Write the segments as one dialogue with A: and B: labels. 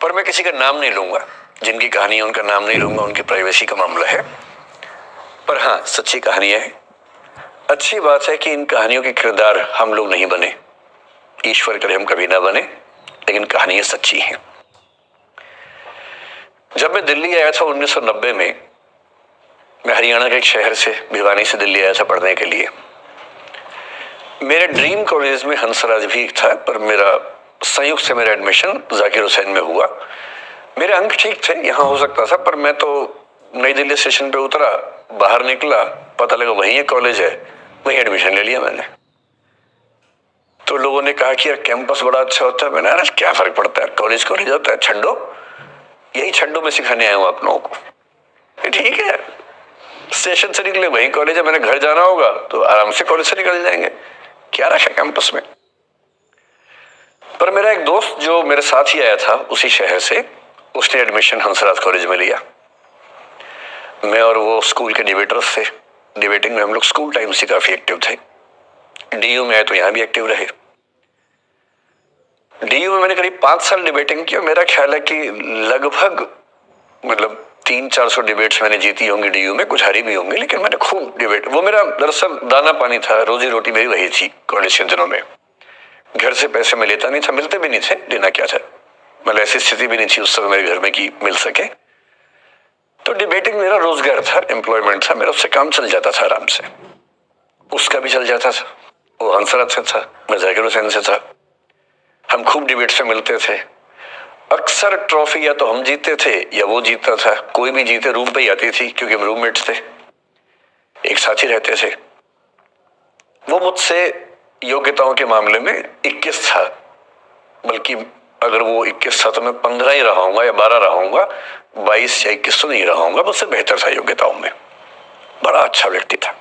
A: पर मैं किसी का नाम नहीं लूंगा, जिनकी कहानी है उनका नाम नहीं लूंगा, उनकी प्राइवेसी का मामला है। पर हाँ, सच्ची कहानियां हैं। अच्छी बात है कि इन कहानियों के किरदार हम लोग नहीं बने, ईश्वर करे हम कभी ना बने, लेकिन कहानियां सच्ची हैं। जब मैं दिल्ली आया था 1990 में, मैं हरियाणा के एक शहर से, भिवानी से दिल्ली आया था पढ़ने के लिए। मेरे ड्रीम कॉलेज में हंसराज भी था, पर मेरा संयुक्त से मेरा एडमिशन जाकिर हुसैन में हुआ। मेरे अंक ठीक थे, यहाँ हो सकता था, पर मैं तो नई दिल्ली स्टेशन पे उतरा, बाहर निकला, पता लगा वहीं एक कॉलेज है, वहीं एडमिशन ले लिया मैंने। तो लोगों ने कहा कि यार कैंपस बड़ा अच्छा होता है। मैंने, अरे क्या फर्क पड़ता है, कॉलेज कॉलेज होता है, छड्डो, यही छड्डो में सिखाने आया हूं आप लोगों को। ठीक है, स्टेशन से निकले वहीं कॉलेज है, मैंने घर जाना होगा तो आराम से कॉलेज से निकल जाएंगे, क्या रखा कैंपस में। पर मेरा एक दोस्त जो मेरे साथ ही आया था उसी शहर से, उसने एडमिशन हंसराज कॉलेज में लिया। मैं और वो स्कूल के डिबेटर्स थे, डिबेटिंग में हम लोग स्कूल टाइम से काफी एक्टिव थे। डीयू में आए तो यहां भी एक्टिव रहे। डीयू में मैंने करीब 5 साल डिबेटिंग की और मेरा ख्याल है कि लगभग 300-400 डिबेट्स मैंने जीती होंगी डीयू में, कुछ हारी भी होंगी, लेकिन मैंने खूब डिबेट, वो मेरा दरअसल दाना पानी था, रोजी रोटी मेरी वही थी कॉलेज के दिनों में। घर से पैसे मैं लेता नहीं था, मिलते भी नहीं थे, लेना क्या था, मतलब ऐसी स्थिति भी नहीं थी उस समय मेरे घर में कि मिल सके। तो डिबेटिंग मेरा रोजगार था, एम्प्लॉयमेंट था मेरा, उससे काम चल जाता था आराम से। उसका भी चल जाता था, वो हंसराज से था, मैं जाकिर हुसैन से था। हम खूब डिबेट से मिलते थे। अक्सर ट्रॉफी या तो हम जीते थे या वो जीतता था, कोई भी जीते रूम पे ही आती थी, क्योंकि हम रूममेट्स थे, एक साथ ही रहते थे। वो मुझसे योग्यताओं के मामले में 21 था, बल्कि अगर वो 21 था तो मैं 15 ही रहा या 12 रहा, 22 या 21 तो नहीं रहा, मुझसे बेहतर था योग्यताओं में, बड़ा अच्छा व्यक्ति था।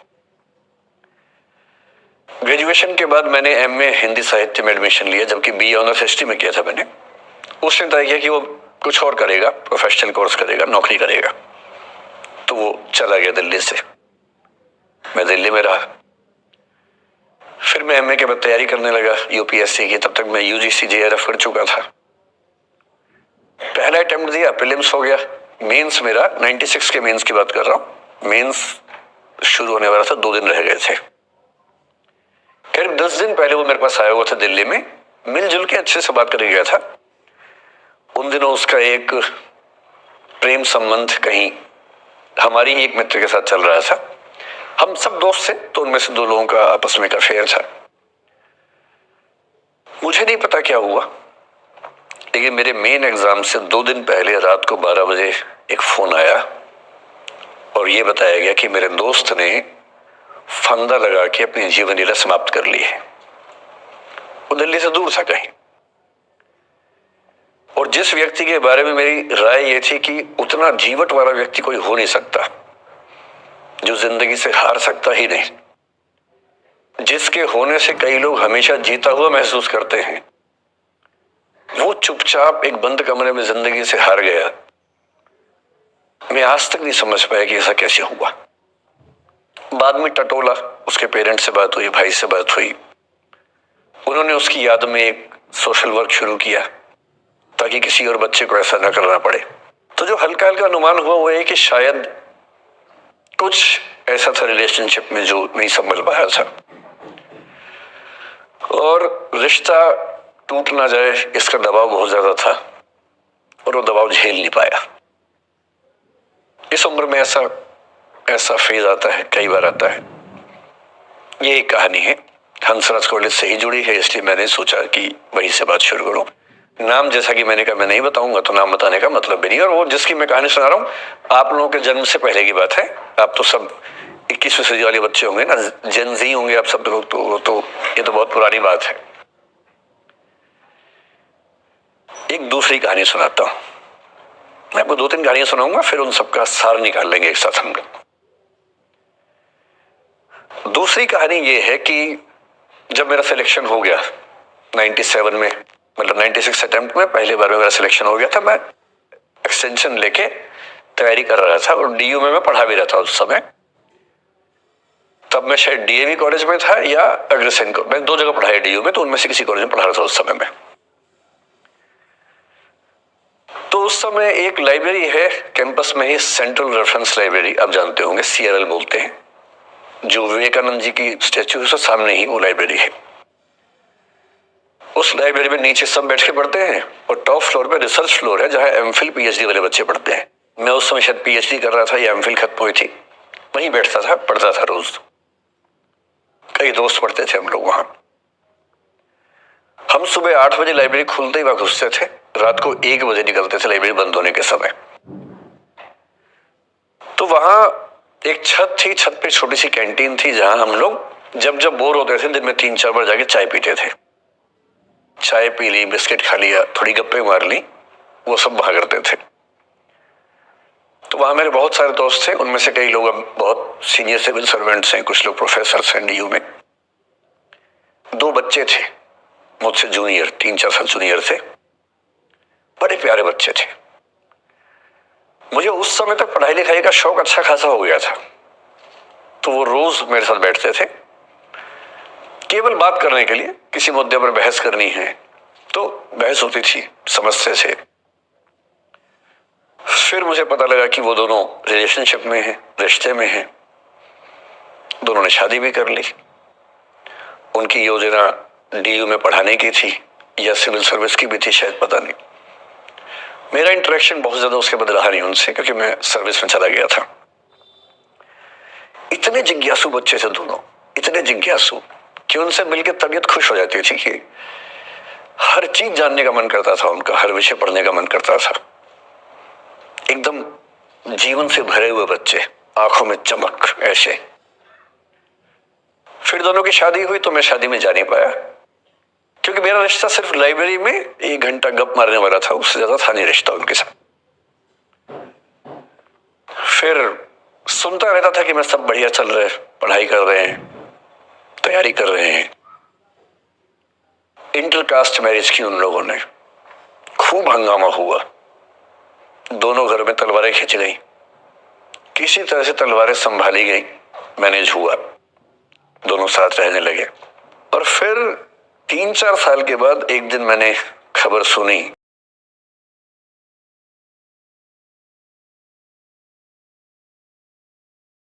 A: ग्रेजुएशन के बाद मैंने एमए हिंदी साहित्य में एडमिशन लिया, जबकि बीए ऑनर्स हिस्ट्री में किया था मैंने। उसने तय किया कि वो कुछ और करेगा, प्रोफेशनल कोर्स करेगा, नौकरी करेगा, तो वो चला गया दिल्ली से, मैं दिल्ली में रहा। फिर मैं एमए के बाद तैयारी करने लगा यूपीएससी की, तब तक मैं यूजीसी जेआरएफ कर चुका था। पहला अटेम्प्ट दिया, प्रीलिम्स हो गया, मेंस मेरा 96 के मेंस की बात कर रहा हूं, मेंस शुरू होने वाला था, 2 दिन रह गए थे। करीब 10 दिन पहले वो मेरे पास आया हुआ था दिल्ली में, मिलजुल के अच्छे से बात करके गया था। उन दिनों उसका एक प्रेम संबंध कहीं हमारी ही एक मित्र के साथ चल रहा था। हम सब दोस्त थे, तो उनमें से 2 लोगों का आपस में एक अफेयर था। मुझे नहीं पता क्या हुआ, लेकिन मेरे मेन एग्जाम से 2 दिन पहले रात को 12 बजे एक फोन आया और ये बताया गया कि मेरे दोस्त ने फंदा लगा के अपनी जीवन लीला समाप्त कर ली है। वो दिल्ली से दूर था कहीं, और जिस व्यक्ति के बारे में मेरी राय ये थी कि उतना जीवट वाला व्यक्ति कोई हो नहीं सकता, जो जिंदगी से हार सकता ही नहीं, जिसके होने से कई लोग हमेशा जीता हुआ महसूस करते हैं, वो चुपचाप एक बंद कमरे में जिंदगी से हार गया। मैं आज तक नहीं समझ पाया कि ऐसा कैसे हुआ। बाद में टटोला, उसके पेरेंट्स से बात हुई, भाई से बात हुई, उन्होंने उसकी याद में एक सोशल वर्क शुरू किया ताकि किसी और बच्चे को ऐसा न करना पड़े। तो जो हल्का हल्का अनुमान हुआ वो है कि शायद कुछ ऐसा था रिलेशनशिप में जो नहीं संभल पाया था, और रिश्ता टूट ना जाए इसका दबाव बहुत ज्यादा था, और वो दबाव झेल नहीं पाया। इस उम्र में ऐसा फेज आता है, कई बार आता है। ये एक कहानी है, हंसराज कॉलेज से ही जुड़ी है, इसलिए मैंने सोचा कि वहीं से बात शुरू करूं। नाम जैसा कि मैंने कहा मैं नहीं बताऊंगा, तो नाम बताने का मतलब भी नहीं। और वो जिसकी मैं कहानी सुना रहा हूं आप लोगों के जन्म से पहले की बात है। आप तो सब 21वीं सदी वाले बच्चे होंगे ना, जेनजी होंगे आप सब लोग, तो ये तो बहुत पुरानी बात है। एक दूसरी कहानी सुनाता हूं, मैं आपको 2-3 कहानियां सुनाऊंगा, फिर उन सबका सार निकाल लेंगे एक साथ हम लोग। दूसरी कहानी ये है कि जब मेरा सिलेक्शन हो गया 97 में, मतलब 96 अटेम्प्ट में पहली बार में मेरा सिलेक्शन हो गया था, मैं एक्सटेंशन लेके तैयारी कर रहा था, और डीयू में मैं पढ़ा भी रहा था उस समय। तब मैं शायद डीएवी कॉलेज में था या अग्रसेन को, मैं 2 जगह पढ़ाया डीयू में, तो उनमें से किसी कॉलेज में पढ़ा रहा था उस समय में। उस समय एक लाइब्रेरी है कैंपस में ही, सेंट्रल रेफरेंस लाइब्रेरी, आप जानते होंगे, CRL बोलते हैं, जो विवेकानंद जी की स्टैच्यू है सामने ही वो लाइब्रेरी है। उस लाइब्रेरी में नीचे सब बैठ के पढ़ते हैं और टॉप फ्लोर पे रिसर्च फ्लोर है जहां MPhil PhD वाले बच्चे पढ़ते हैं। मैं उस समय शायद PhD कर रहा था या MPhil खत्म हुई थी, वहीं बैठता था, पढ़ता था रोज। कई दोस्त पढ़ते थे हम लोग वहां। हम सुबह 8 बजे लाइब्रेरी खुलते ही वहां घुसते थे, रात को 1 बजे निकलते थे लाइब्रेरी बंद होने के समय। तो वहां एक छत थी, छत पे छोटी सी कैंटीन थी जहां हम लोग जब जब बोर होते थे दिन में 3-4 बार जाके चाय पीते थे। चाय पी ली, बिस्किट खा लिया, थोड़ी गप्पे मार ली, वो सब वहां करते थे। तो वहां मेरे बहुत सारे दोस्त थे, उनमें से कई लोग अब बहुत सीनियर सिविल सर्वेंट्स हैं, कुछ लोग प्रोफेसर हैं DU में। 2 बच्चे थे मुझसे जूनियर, 3-4 साल जूनियर थे, बड़े प्यारे बच्चे थे। मुझे उस समय तक पढ़ाई लिखाई का शौक अच्छा खासा हो गया था, तो वो रोज मेरे साथ बैठते थे केवल बात करने के लिए। किसी मुद्दे पर बहस करनी है तो बहस होती थी, समझते थे। फिर मुझे पता लगा कि वो दोनों रिलेशनशिप में हैं, रिश्ते में हैं। दोनों ने शादी भी कर ली। उनकी योजना DU में पढ़ाने की थी या सिविल सर्विस की भी थी, शायद, पता नहीं। मेरा इंटरेक्शन बहुत ज्यादा उसके बाद रहा नहीं उनसे, क्योंकि मैं सर्विस में चला गया था। इतने जिज्ञासु बच्चे थे दोनों, इतने जिज्ञासु कि उनसे मिलकर तबीयत खुश हो जाती थी कि हर चीज जानने का मन करता था उनका, हर विषय पढ़ने का मन करता था। एकदम जीवन से भरे हुए बच्चे, आंखों में चमक, ऐसे। फिर दोनों की शादी हुई तो मैं शादी में जा नहीं पाया, क्योंकि मेरा रिश्ता सिर्फ लाइब्रेरी में 1 घंटा गप मारने वाला था, उससे ज्यादा था नहीं रिश्ता उनके साथ। फिर सुनता रहता था कि मैं सब बढ़िया चल रहे, पढ़ाई कर रहे हैं, तैयारी कर रहे हैं। इंटरकास्ट मैरिज की उन लोगों ने, खूब हंगामा हुआ, दोनों घर में तलवारें खिंच गई। किसी तरह से तलवारें संभाली गई, मैनेज हुआ, दोनों साथ रहने लगे। और फिर 3-4 साल के बाद एक दिन मैंने खबर सुनी